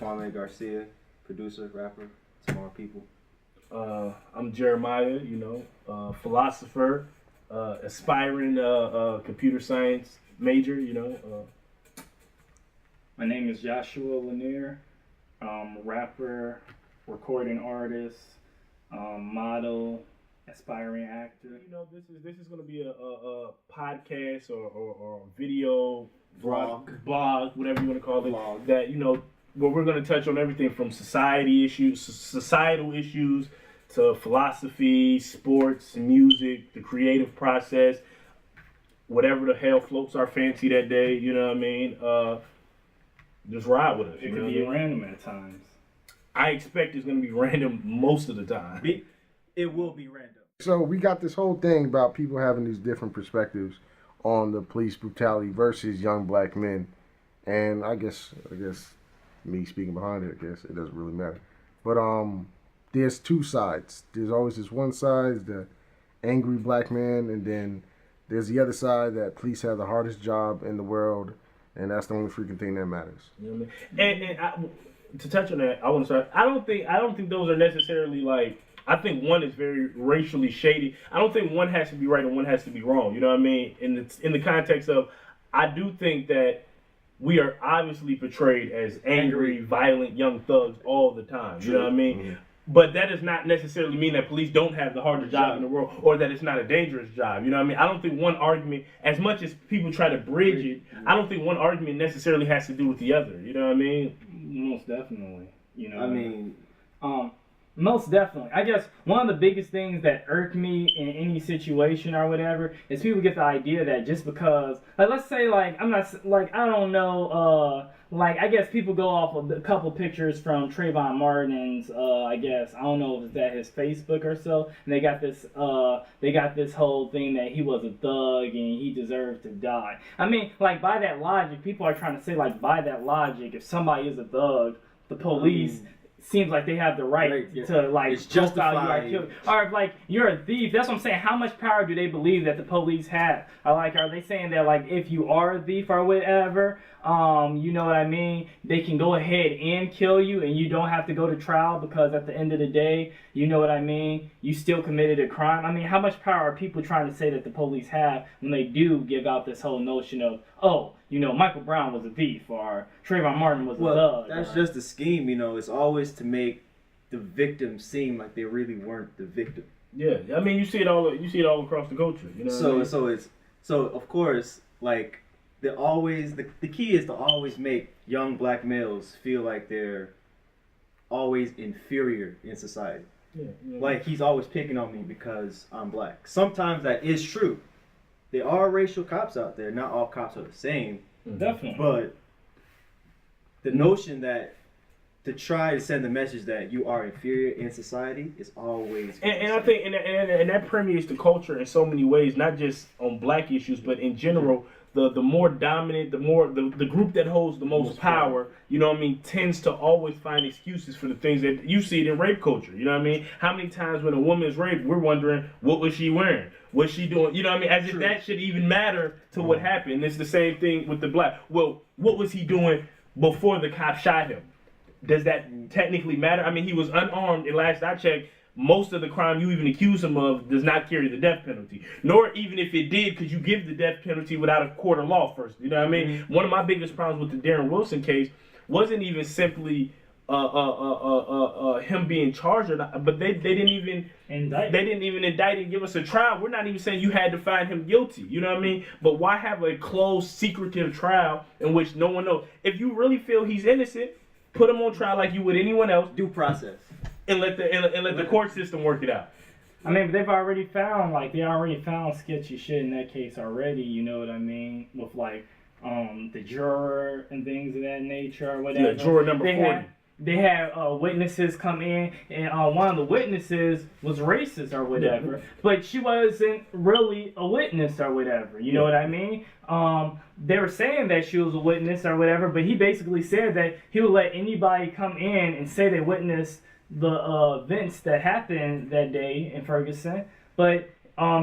Kwame Garcia, producer, rapper, some more people. I'm Jeremiah, philosopher, aspiring computer science major, My name is Joshua Lanier, rapper, recording artist, model, aspiring actor. This is going to be a podcast or video Blog, whatever you want to call it. Vlog. That where we're going to touch on everything from societal issues to philosophy, sports, music, the creative process, whatever the hell floats our fancy that day. You know what I mean? Just ride with us. It could be random at times. I expect it's going to be random most of the time. It will be random. So we got this whole thing about people having these different perspectives on the police brutality versus young black men, and I guess me speaking behind it, I guess it doesn't really matter. But there's two sides. There's always this one side, the angry black man, and then there's the other side that police have the hardest job in the world, and that's the only freaking thing that matters. You know what I mean? And to touch on that, I want to start. I don't think those are necessarily like. I think one is very racially shady. I don't think one has to be right and one has to be wrong. You know what I mean? In the context of, I do think that we are obviously portrayed as angry, violent young thugs all the time. You know what I mean? Mm-hmm. But that does not necessarily mean that police don't have the hardest job in the world or that it's not a dangerous job. You know what I mean? I don't think one argument, as much as people try to bridge it, I don't think one argument necessarily has to do with the other. You know what I mean? Most definitely. Most definitely. I guess one of the biggest things that irk me in any situation or whatever is people get the idea that just because, like, let's say, like, I'm not, like, I don't know, like, I guess people go off of a couple pictures from Trayvon Martin's, I guess, I don't know if it's at his Facebook or so, and they got this whole thing that he was a thug and he deserved to die. I mean, like, by that logic, people are trying to say, like, by that logic, if somebody is a thug, the police seems like they have the right to, like, it's justified. Or, like, you're a thief. That's what I'm saying. How much power do they believe that the police have? Or, like, are they saying that, like, if you are a thief or whatever, you know what I mean, they can go ahead and kill you and you don't have to go to trial because at the end of the day, you know what I mean, you still committed a crime? I mean, how much power are people trying to say that the police have when they do give out this whole notion of, oh, Michael Brown was a thief or Trayvon Martin was a thug? That's just the scheme, It's always to make the victim seem like they really weren't the victim. Yeah, I mean, you see it all across the culture. You know So of course, like, the key is to always make young black males feel like they're always inferior in society. Yeah. Like, he's always picking on me because I'm black. Sometimes that is true. There are racial cops out there. Not all cops are the same. Definitely. But the notion that to try to send the message that you are inferior in society is always... And I think and that permeates the culture in so many ways, not just on black issues, but in general. The more dominant, the group that holds the most power, you know what I mean, tends to always find excuses for the things that you see it in rape culture. You know what I mean? How many times when a woman is raped, we're wondering, what was she wearing? What's she doing? You know what I mean? As if that should even matter to what happened. It's the same thing with the black. Well, what was he doing before the cop shot him? Does that technically matter? I mean, he was unarmed, and last I checked, most of the crime you even accuse him of does not carry the death penalty. Nor even if it did, could you give the death penalty without a court of law first. You know what I mean? Mm-hmm. One of my biggest problems with the Darren Wilson case wasn't even simply him being charged, but they didn't even indict and give us a trial. We're not even saying you had to find him guilty. You know what I mean? But why have a closed, secretive trial in which no one knows? If you really feel he's innocent, put him on trial like you would anyone else. Due process. And let the court system work it out. I mean, but they've already found sketchy shit in that case already. You know what I mean? With, like, the juror and things of that nature or whatever. Yeah, juror number 40. They had witnesses come in, and one of the witnesses was racist or whatever, but she wasn't really a witness or whatever. You know what I mean? They were saying that she was a witness or whatever, but he basically said that he would let anybody come in and say they witnessed the events that happened that day in Ferguson, but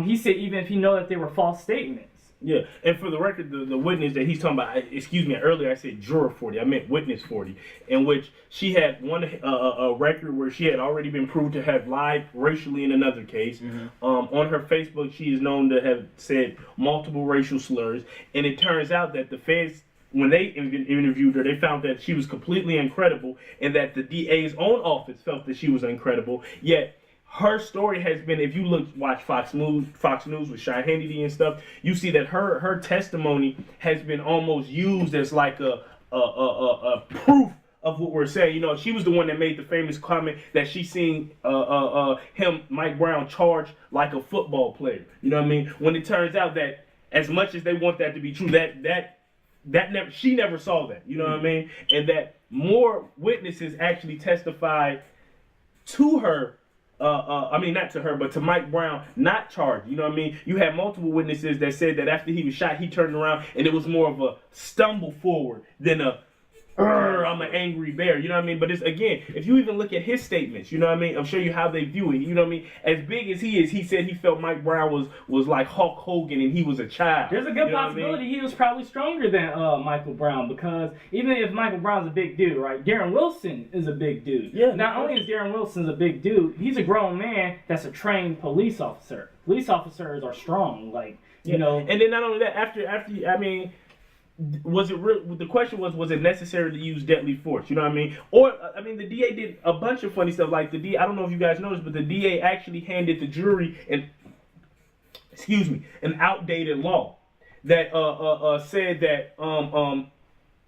he said even if he know that they were false statements. Yeah, and for the record, the witness that he's talking about, excuse me, earlier I said juror 40, I meant witness 40, in which she had one a record where she had already been proved to have lied racially in another case. Mm-hmm. On her Facebook, she is known to have said multiple racial slurs, and it turns out that the feds, when they interviewed her, they found that she was completely incredible, and that the DA's own office felt that she was incredible, yet her story has been, if you watch Fox News with Sean Hannity and stuff, you see that her testimony has been almost used as like a proof of what we're saying. You know, she was the one that made the famous comment that she seen Mike Brown, charged like a football player. You know what I mean? When it turns out that as much as they want that to be true, she never saw that. You know what I mean? And that more witnesses actually testified to her. I mean, not to her, but to Mike Brown, not charged. You know what I mean? You had multiple witnesses that said that after he was shot, he turned around and it was more of a stumble forward than I'm an angry bear. You know what I mean? But it's, again, if you even look at his statements, you know what I mean? I'll show you how they view it. You know what I mean? As big as he is, he said he felt Mike Brown was like Hulk Hogan and he was a child. There's a good possibility he was probably stronger than Michael Brown, because even if Michael Brown's a big dude, right? Darren Wilson is a big dude. Yeah. Not only is Darren Wilson a big dude, he's a grown man that's a trained police officer. Police officers are strong, like, you know. And then not only that, after I mean, was it real? The question was it necessary to use deadly force? You know what I mean? Or, I mean, the DA did a bunch of funny stuff. Like the DA, I don't know if you guys noticed, but the DA actually handed the jury an outdated law that said that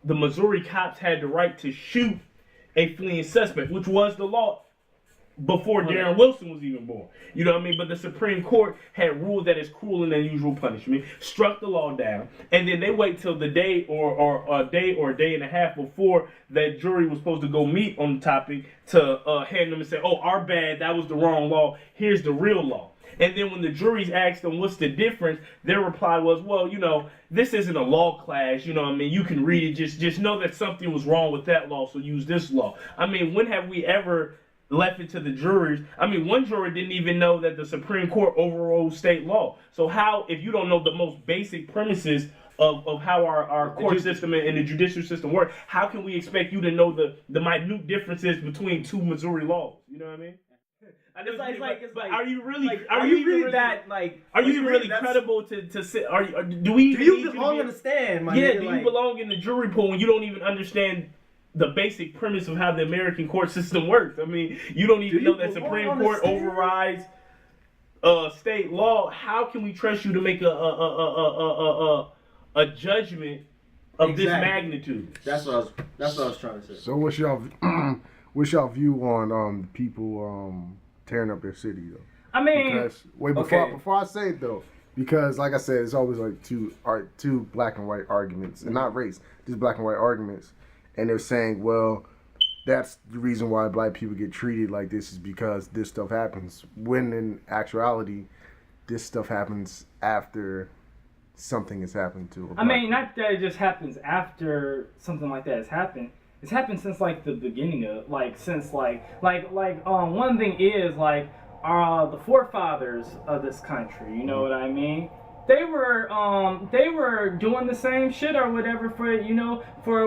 the Missouri cops had the right to shoot a fleeing suspect, which was the law before Darren Wilson was even born. You know what I mean? But the Supreme Court had ruled that it's cruel and unusual punishment, struck the law down, and then they wait till the day or a day and a half before that jury was supposed to go meet on the topic to hand them and say, oh, our bad, that was the wrong law, here's the real law. And then when the juries asked them what's the difference, their reply was, well, you know, this isn't a law class, you know what I mean? You can read it, just know that something was wrong with that law, so use this law. I mean, when have we ever left it to the juries? I mean, one juror didn't even know that the Supreme Court overrode state law. So how, if you don't know the most basic premises of how our court system and the judicial system work, how can we expect you to know the minute differences between two Missouri laws? You know what I mean? It's like, are you really? Like, are you really really that? Like, are you really credible to sit? Do you belong in the stand? Do you belong in the jury pool when you don't even understand the basic premise of how the American court system works? I mean, you don't even know that Supreme Court overrides state law. How can we trust you to make a judgment of this magnitude? That's what I was trying to say. So what's y'all view on people tearing up their city though? I mean, because before I say it though, because like I said, it's always like two black and white arguments, and not race, just black and white arguments. And they're saying, well, that's the reason why black people get treated like this is because this stuff happens. When in actuality, this stuff happens after something has happened to a black person. Not that it just happens after something like that has happened. It's happened since like the beginning of one thing is like the forefathers of this country. You know what I mean? They were doing the same shit or whatever for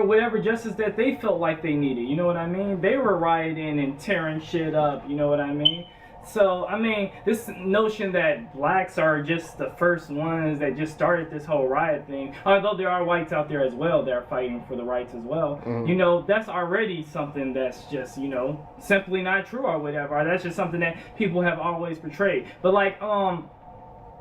whatever justice that they felt like they needed. You know what I mean? They were rioting and tearing shit up. You know what I mean? So I mean, this notion that blacks are just the first ones that just started this whole riot thing, although there are whites out there as well that are fighting for the rights as well. Mm-hmm. You know, that's already something that's just simply not true or whatever. Or that's just something that people have always portrayed. But like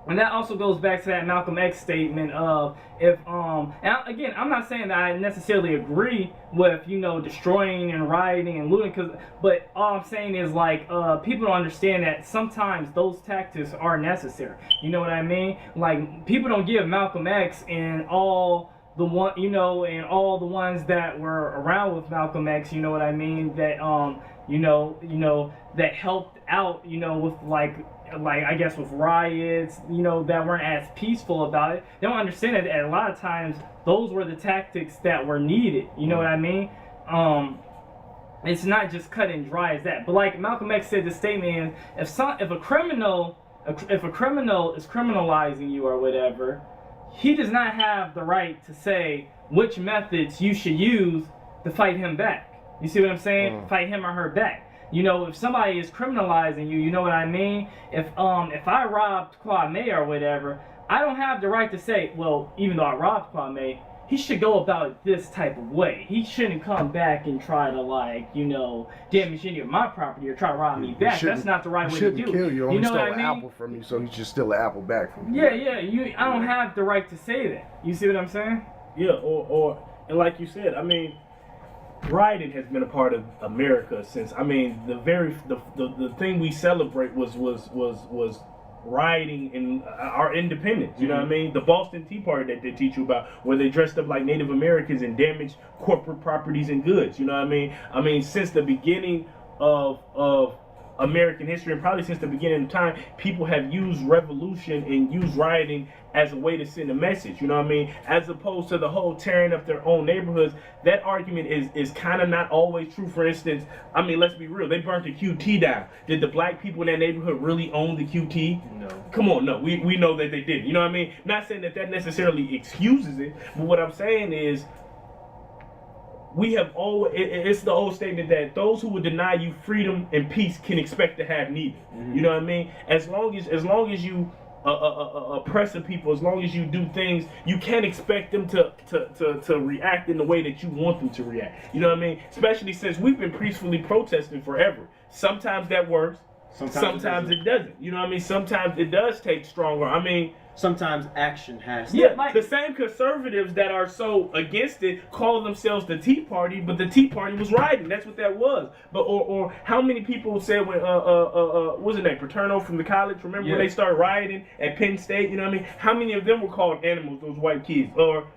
and that also goes back to that Malcolm X statement of if and again, I'm not saying that I necessarily agree with destroying and rioting and looting, but all I'm saying is like people don't understand that sometimes those tactics are necessary. You know what I mean? Like people don't give Malcolm X and all the ones that were around with Malcolm X. You know what I mean? That that helped out. With like I guess with riots, that weren't as peaceful about it. They don't understand that a lot of times those were the tactics that were needed. You know what I mean? It's not just cut and dry as that. But like Malcolm X said, the statement is if a criminal is criminalizing you or whatever, he does not have the right to say which methods you should use to fight him back. You see what I'm saying? Fight him or her back. You know, if somebody is criminalizing you, you know what I mean? If I robbed Kwame or whatever, I don't have the right to say, well, even though I robbed Kwame, he should go about it this type of way. He shouldn't come back and try to, like, you know, damage any of my property or try to rob me back. That's not the right way to do it. He shouldn't kill you. Only know stole what I an mean? apple from you, so he should steal the apple back from you. Yeah. I don't have the right to say that. You see what I'm saying? Yeah, and like you said, I mean, rioting has been a part of America since, I mean, the thing we celebrate was rioting in our independence. You know what I mean? The Boston Tea Party that they teach you about, where they dressed up like Native Americans and damaged corporate properties and goods. You know what I mean? I mean, since the beginning of American history, and probably since the beginning of time, people have used revolution and used rioting as a way to send a message, you know what I mean? As opposed to the whole tearing up their own neighborhoods. That argument is kind of not always true. For instance, I mean, let's be real, they burnt the QT down. Did the black people in that neighborhood really own the QT? No. Come on, no, we know that they didn't, you know what I mean? Not saying that necessarily excuses it, but what I'm saying is, we have always, it's the old statement that those who would deny you freedom and peace can expect to have neither. You know what I mean? As long as you oppress the people, as long as you do things, you can't expect them to react in the way that you want them to react. You know what I mean? Especially since we've been peacefully protesting forever. Sometimes that works. Sometimes it doesn't. You know what I mean? Sometimes it does take stronger. I mean, sometimes action has to. Yeah, like the same conservatives that are so against it call themselves the Tea Party, but the Tea Party was rioting. That's what that was. But or how many people said when what's his name, Paterno from the college? Remember when they started rioting at Penn State? You know what I mean? How many of them were called animals? Those white kids. Or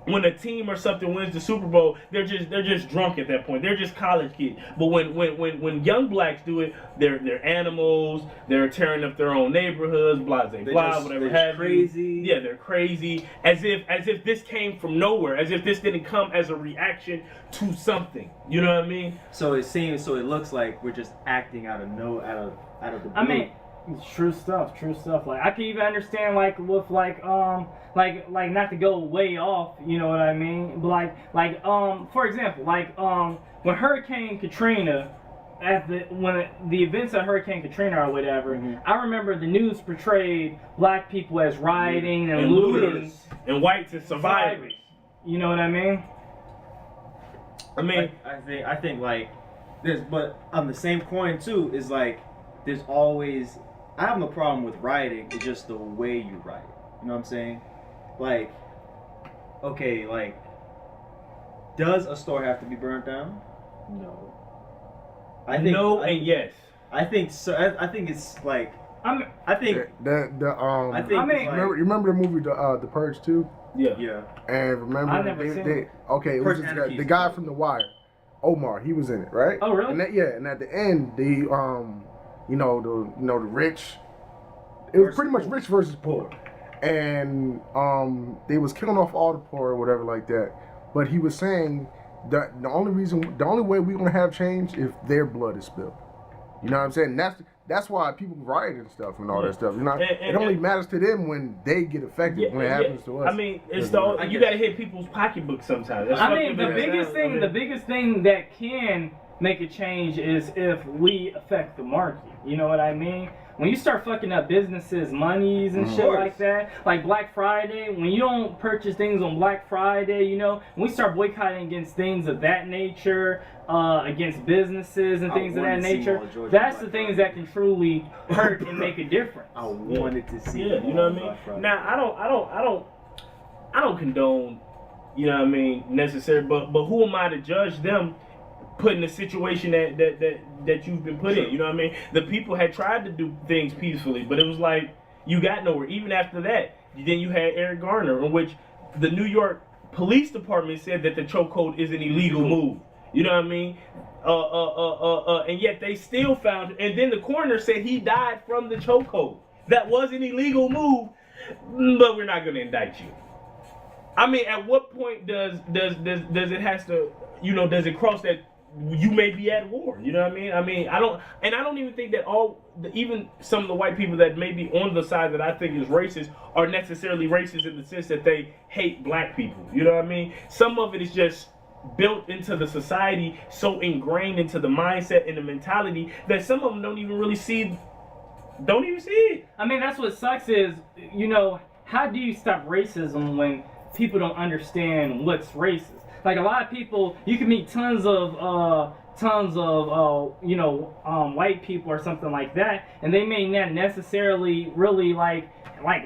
when a team or something wins the Super Bowl, they're just drunk at that point. They're just college kids. But when young blacks do it, they're animals. They're tearing up their own neighborhoods, blah blah, whatever have crazy. You. Yeah, they're crazy. As if this came from nowhere. As if this didn't come as a reaction to something. You know what I mean? So it looks like we're just acting out of the blue. I mean, true stuff. Like I can even understand like with like not to go way off, you know what I mean? But like for example, like when Hurricane Katrina, when the events of Hurricane Katrina or whatever, I remember the news portrayed black people as rioting and looting, and whites as survivors. You know what I mean? I mean, I think like there's, but on the same coin too is like there's always. I have no problem with rioting. It's just the way you riot. You know what I'm saying? Like, okay, like, does a store have to be burnt down? No. And yes. I think so. I think it's like. I think. Remember the movie The Purge 2? Yeah. And remember I never seen it. Okay, it was the guy from The Wire, Omar. He was in it, right? Oh, really? And at the end, the rich. It was pretty much rich versus poor, and they was killing off all the poor or whatever like that. But he was saying that the only way we're gonna have change if their blood is spilled. You know what I'm saying? That's why people riot and stuff and all that stuff. You know, it only matters to them when they get affected. When it happens to us, I mean, it's you gotta hit people's pocketbooks sometimes. I mean, the biggest thing that can make a change is if we affect the market. You know what I mean? When you start fucking up businesses' monies and shit like that, like Black Friday, when you don't purchase things on Black Friday, you know, when we start boycotting against things of that nature, against businesses and things of that nature, that's the things that can truly hurt and make a difference. I wanted to see. Yeah, you know what I mean? Now I don't condone, you know what I mean, necessarily, but who am I to judge them? Put in the situation that you've been put in, you know what I mean? The people had tried to do things peacefully, but it was like you got nowhere. Even after that, then you had Eric Garner, in which the New York Police Department said that the chokehold is an illegal move. You know what I mean? And yet they still found, and then the coroner said he died from the chokehold. That was an illegal move, but we're not going to indict you. I mean, at what point does it has to, you know, does it cross that you may be at war. You know what I mean? I don't even think that even some of the white people that may be on the side that I think is racist are necessarily racist in the sense that they hate black people. You know what I mean? Some of it is just built into the society, so ingrained into the mindset and the mentality that some of them don't even see it. I mean, that's what sucks is, how do you stop racism when people don't understand what's racist? Like, a lot of people, you can meet tons of white people or something like that, and they may not necessarily really like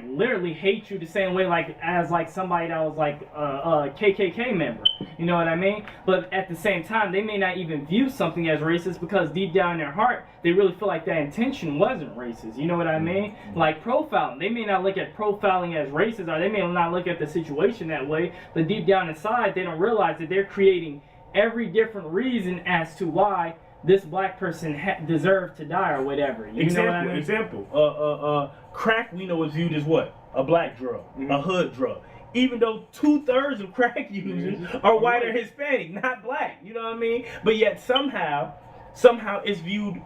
literally hate you the same way as somebody that was a KKK member. You know what I mean? But at the same time, they may not even view something as racist because deep down in their heart, they really feel like that intention wasn't racist. You know what I mean? Like profiling. They may not look at profiling as racist, or they may not look at the situation that way, but deep down inside, they don't realize that they're creating every different reason as to why this black person deserved to die or whatever. You know what I mean? Example. Crack we know is viewed as what? A black drug, a hood drug. Even though 2/3 of crack users are white or Hispanic, not black. You know what I mean? But yet somehow it's viewed,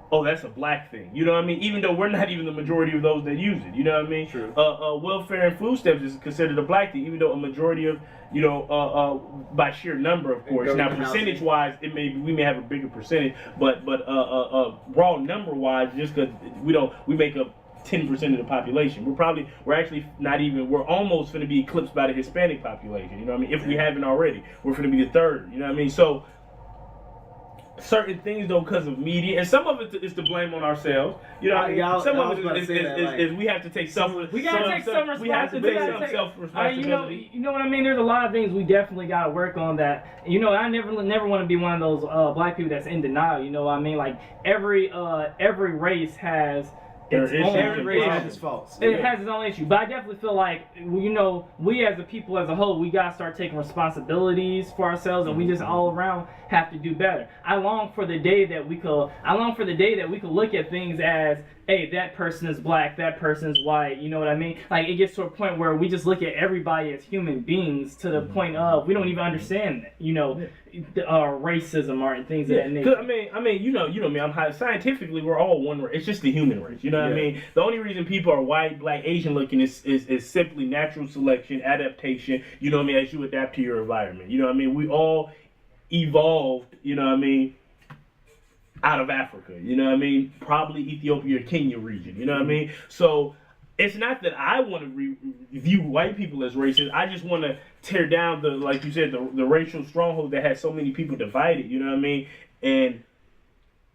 oh, that's a black thing. You know what I mean? Even though we're not even the majority of those that use it. You know what I mean? True. Welfare and food stamps is considered a black thing, even though a majority of, by sheer number, of course. Now, percentage-wise, we may have a bigger percentage, but raw number-wise, just because we make up 10% of the population. We're almost going to be eclipsed by the Hispanic population. You know what I mean? If we haven't already, we're going to be the third. You know what I mean? So certain things though, because of media, and some of it is to blame on ourselves. You know, some of it is we have to take some. We gotta take some responsibility. We have to take some self-responsibility. You know what I mean? There's a lot of things we definitely gotta work on. That I never want to be one of those black people that's in denial. You know what I mean? Like every race has. Every race has its faults. It has its own issue, but I definitely feel like we as a people as a whole, we gotta start taking responsibilities for ourselves, and we just all around have to do better. I long for the day that we could look at things as, hey, that person is black, that person is white. You know what I mean? Like it gets to a point where we just look at everybody as human beings to the point of we don't even understand racism or things of that nature. I mean, you know me. Scientifically, we're all one race. It's just the human race. You know what I mean? The only reason people are white, black, Asian looking is simply natural selection, adaptation. You know what I mean? As you adapt to your environment. You know what I mean? We all evolved. You know what I mean? Out of Africa. You know what I mean? Probably Ethiopia or Kenya region. You know what I mean? So it's not that I want to view white people as racist. I just want to tear down like you said, the racial stronghold that has so many people divided. You know what I mean? And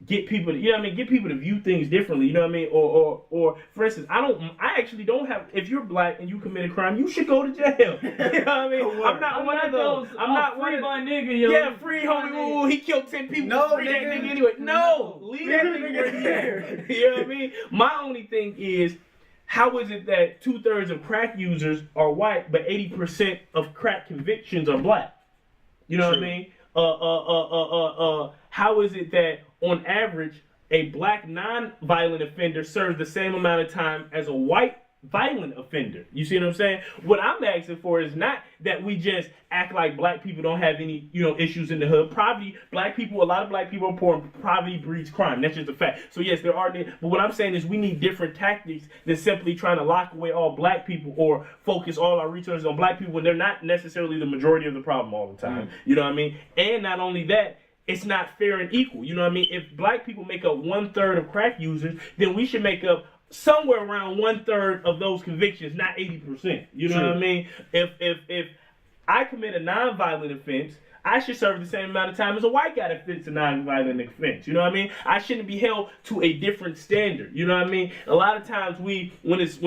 get people to view things differently. You know what I mean? Or for instance, I actually don't have. If you're black and you commit a crime, you should go to jail. You know what I mean? I'm not one of those. I'm not one of my nigga. Yo. Yeah, free homie. Ooh, he killed 10 people. No, free that nigga anyway. No, leave that nigga here. You know what I mean? My only thing is, how is it that 2/3 of crack users are white, but 80% of crack convictions are black? You know what I mean? How is it that on average a black non-violent offender serves the same amount of time as a white violent offender? You see what I'm saying? What I'm asking for is not that we just act like black people don't have any, issues in the hood. Poverty, a lot of black people are poor, and poverty breeds crime. That's just a fact. So yes, there are, but what I'm saying is we need different tactics than simply trying to lock away all black people or focus all our resources on black people when they're not necessarily the majority of the problem all the time. You know what I mean? And not only that, it's not fair and equal. You know what I mean? If black people make up 1/3 of crack users, then we should make up somewhere around 1/3 of those convictions, not 80%. You know what I mean? If I commit a non-violent offense, I should serve the same amount of time as a white guy that fits a non-violent offense. You know what I mean? I shouldn't be held to a different standard. You know what I mean? A lot of times when it's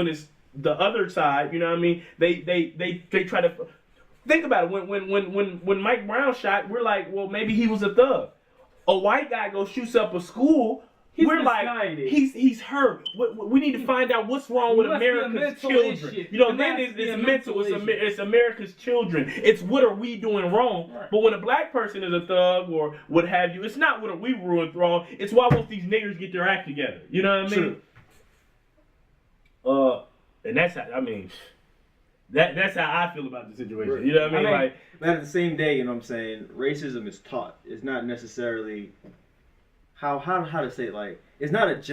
the other side, you know what I mean? They try to think about it. When Mike Brown shot, we're like, well, maybe he was a thug. A white guy goes shoots up a school. We're like, he's hurt. We need to find out what's wrong with America's children. You know, then it's mental. It's America's children. It's what are we doing wrong? Right. But when a black person is a thug or what have you, it's not what are we doing wrong. It's why won't these niggers get their act together? You know what I mean? And that's how, I mean, That's how I feel about the situation. Right. You know what I mean? Like, but at the same day, you know what I'm saying, racism is taught. It's not necessarily how to say it, like it's not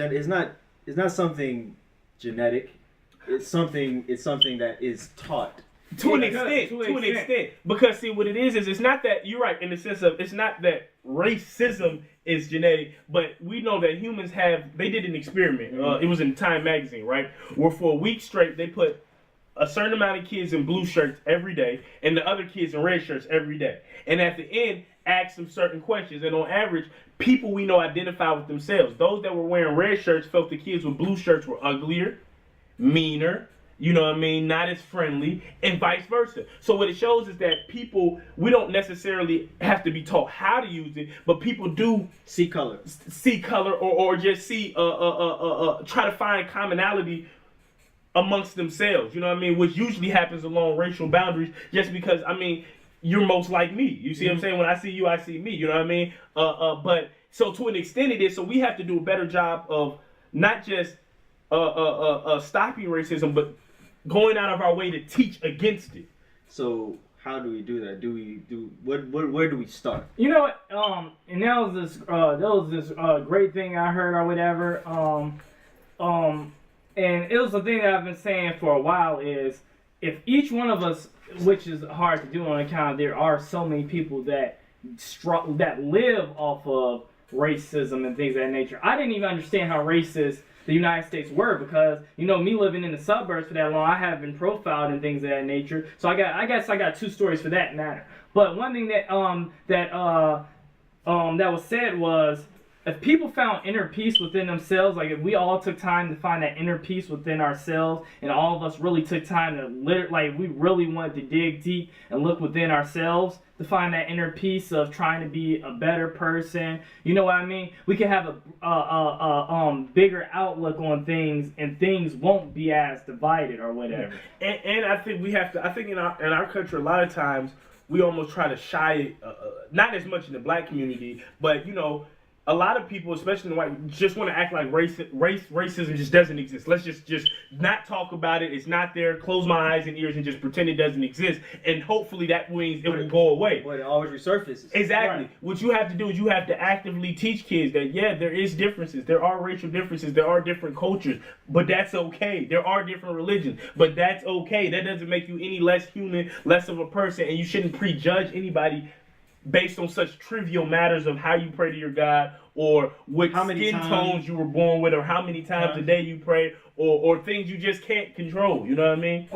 something genetic. It's something that is taught. To an extent. Because see, what it is it's not that, you're right, in the sense of, it's not that racism is genetic, but we know that humans they did an experiment. It was in Time magazine, right? Where for a week straight, they put a certain amount of kids in blue shirts every day, and the other kids in red shirts every day. And at the end, ask them certain questions. And on average, people we know identify with themselves. Those that were wearing red shirts felt the kids with blue shirts were uglier, meaner, you know what I mean, not as friendly, and vice versa. So what it shows is that people, we don't necessarily have to be taught how to use it, but people do see color or just see try to find commonality amongst themselves, you know what I mean, which usually happens along racial boundaries, just because, I mean, you're most like me. You see what I'm saying? When I see you, I see me. You know what I mean? But so to an extent it is, so we have to do a better job of not just stopping racism, but going out of our way to teach against it. So how do we do that? Where do we start? You know what? And that was this great thing I heard or whatever. And it was the thing that I've been saying for a while is, if each one of us, which is hard to do on account, there are so many people that live off of racism and things of that nature. I didn't even understand how racist the United States were, because, you know, me living in the suburbs for that long, I have been profiled and things of that nature. So I guess I got two stories for that matter. But one thing that was said was, if people found inner peace within themselves, like if we all took time to find that inner peace within ourselves, and all of us really took time to we really wanted to dig deep and look within ourselves to find that inner peace of trying to be a better person, you know what I mean? We can have a bigger outlook on things, and things won't be as divided or whatever. And I think we have to. I think in our country, a lot of times we almost try to shy, not as much in the black community, but you know, a lot of people, especially in the white, just want to act like racism just doesn't exist. Let's just not talk about it. It's not there. Close my eyes and ears and just pretend it doesn't exist. And hopefully that means it will go away. But it always resurfaces. Exactly. Right. What you have to do is you have to actively teach kids that, yeah, there is differences. There are racial differences. There are different cultures. But that's okay. There are different religions. But that's okay. That doesn't make you any less human, less of a person. And you shouldn't prejudge anybody based on such trivial matters of how you pray to your God, or what skin tones you were born with, or how many times a day you pray, or things you just can't control. You know what I mean?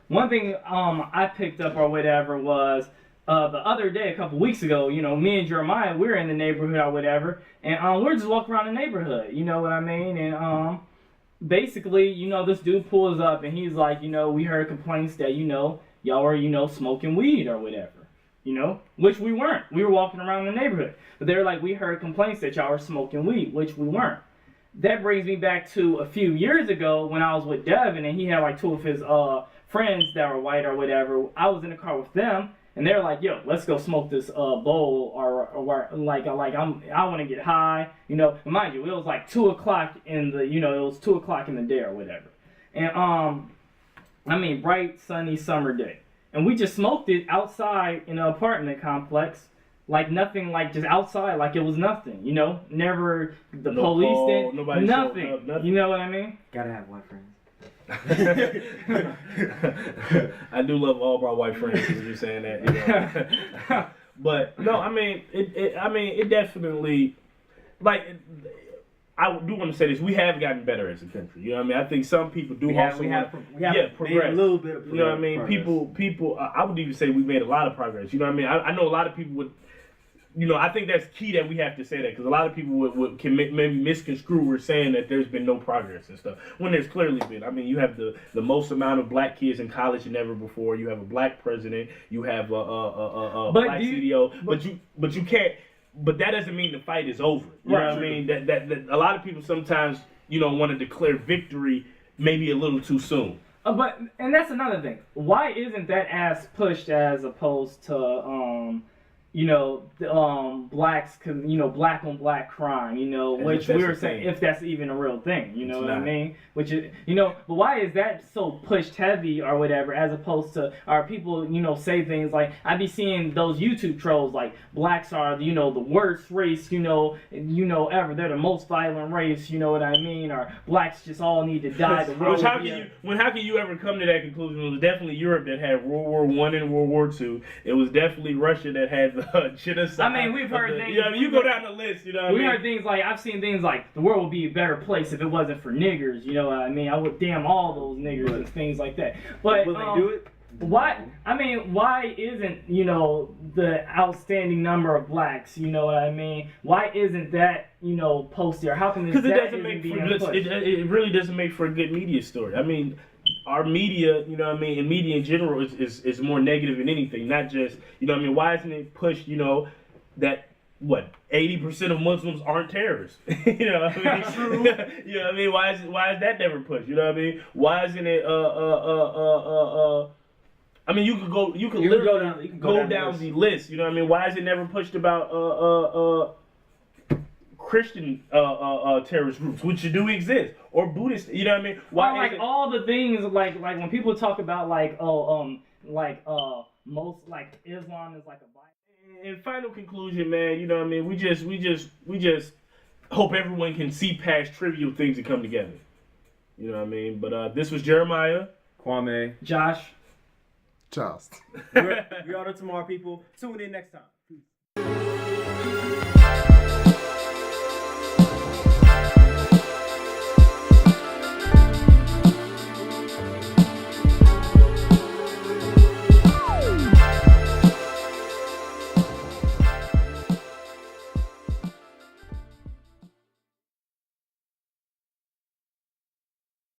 One thing I picked up or whatever was the other day, a couple weeks ago, you know, me and Jeremiah, we were in the neighborhood or whatever, and we're just walking around the neighborhood. You know what I mean? And basically, you know, this dude pulls up and he's like, you know, we heard complaints that, you know, y'all are, you know, smoking weed or whatever, you know, which we weren't. We were walking around the neighborhood, but they were like, we heard complaints that y'all were smoking weed, which we weren't. That brings me back to a few years ago when I was with Devin, and he had like two of his friends that were white or whatever. I was in the car with them, and they're like, yo, let's go smoke this bowl, or I want to get high, you know. And mind you, it was like 2 o'clock in the, you know, it was 2 o'clock in the day or whatever. And I mean, bright, sunny summer day. And we just smoked it outside in an apartment complex, like nothing, like just outside, like it was nothing, you know. Never the police did nothing. You know what I mean? Gotta have white friends. I do love all my white friends when you're saying that, you know. But no, I mean, it definitely, like, I do want to say this: we have gotten better as a country. You know what I mean? I think some people do progress. Made a little bit of progress. You know what I mean? People. I would even say we made a lot of progress. You know what I mean? I know a lot of people would. You know, I think that's key that we have to say that, because a lot of people can maybe misconstrue we're saying that there's been no progress and stuff, when there's clearly been. I mean, you have the most amount of black kids in college than ever before. You have a black president. You have a black CDO. But you can't. But that doesn't mean the fight is over. You know what I mean? That a lot of people sometimes, you know, want to declare victory maybe a little too soon. And that's another thing. Why isn't that as pushed as opposed to blacks, black on black crime, And which if that's we were a saying thing. if that's even a real thing, you know It's what I not. mean? Which is, but why is that so pushed heavy or whatever, as opposed to, are people, say things like, I be seeing those YouTube trolls like blacks are, the worst race, ever. They're the most violent race, you know what I mean? Or blacks just all need to die. The world How would be can you ever come to that conclusion? It was definitely Europe that had World War I and World War II. It was definitely Russia that had the genocide. I mean, we've heard things. You go down the list. You know what I mean? We heard things like, I've seen things like, the world would be a better place if it wasn't for niggers. You know what I mean? I would damn all those niggers and things like that. But Will they do it? why? I mean, why isn't the outstanding number of blacks? You know what I mean? Why isn't that posted? Or how can this? Because it that doesn't isn't make being for good. pushed? It really doesn't make for a good media story. I mean, our media, you know what I mean, and media in general is more negative than anything. Not just, you know what I mean. Why isn't it pushed? That what 80% of Muslims aren't terrorists. You know what I mean? True. You know what I mean? Why is that never pushed? You know what I mean? Why isn't it I mean, you could literally go down the list. You know what I mean? Why is it never pushed about Christian terrorist groups, which do exist, or Buddhist? You know what I mean? Why Or all the things like when people talk about most like Islam is like a Bible. In final conclusion, man, you know what I mean? We just hope everyone can see past trivial things and come together. You know what I mean? But this was Jeremiah, Kwame. Josh. Charles. We are the tomorrow people. Tune in next time. Peace.